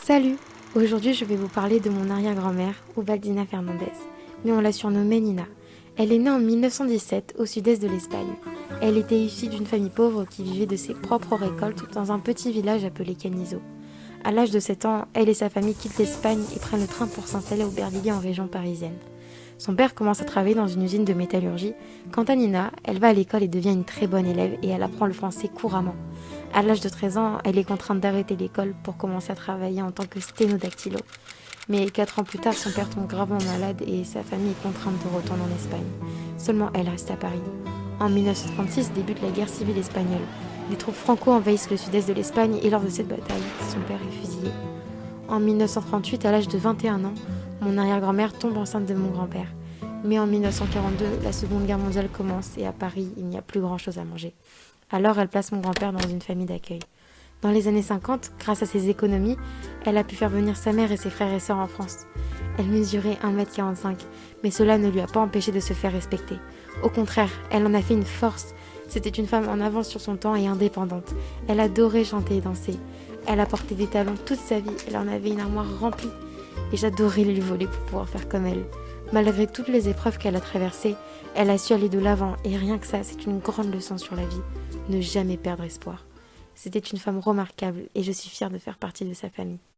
Salut! Aujourd'hui, je vais vous parler de mon arrière-grand-mère, Ubaldina Fernandez, mais on la surnommait Nina. Elle est née en 1917 au sud-est de l'Espagne. Elle était issue d'une famille pauvre qui vivait de ses propres récoltes dans un petit village appelé Canizo. À l'âge de 7 ans, elle et sa famille quittent l'Espagne et prennent le train pour s'installer au Aubervilliers en région parisienne. Son père commence à travailler dans une usine de métallurgie. Quant à Nina, elle va à l'école et devient une très bonne élève et elle apprend le français couramment. À l'âge de 13 ans, elle est contrainte d'arrêter l'école pour commencer à travailler en tant que sténodactylo. Mais 4 ans plus tard, son père tombe gravement malade et sa famille est contrainte de retourner en Espagne. Seulement elle reste à Paris. En 1936 débute la guerre civile espagnole. Les troupes franco envahissent le sud-est de l'Espagne et lors de cette bataille, son père est fusillé. En 1938, à l'âge de 21 ans, mon arrière-grand-mère tombe enceinte de mon grand-père. Mais en 1942, la Seconde Guerre mondiale commence et à Paris, il n'y a plus grand-chose à manger. Alors elle place mon grand-père dans une famille d'accueil. Dans les années 50, grâce à ses économies, elle a pu faire venir sa mère et ses frères et sœurs en France. Elle mesurait 1,45 m, mais cela ne lui a pas empêché de se faire respecter. Au contraire, elle en a fait une force. C'était une femme en avance sur son temps et indépendante. Elle adorait chanter et danser. Elle a porté des talons toute sa vie, elle en avait une armoire remplie. Et j'adorais lui voler pour pouvoir faire comme elle. Malgré toutes les épreuves qu'elle a traversées, elle a su aller de l'avant et rien que ça, c'est une grande leçon sur la vie. Ne jamais perdre espoir. C'était une femme remarquable et je suis fière de faire partie de sa famille.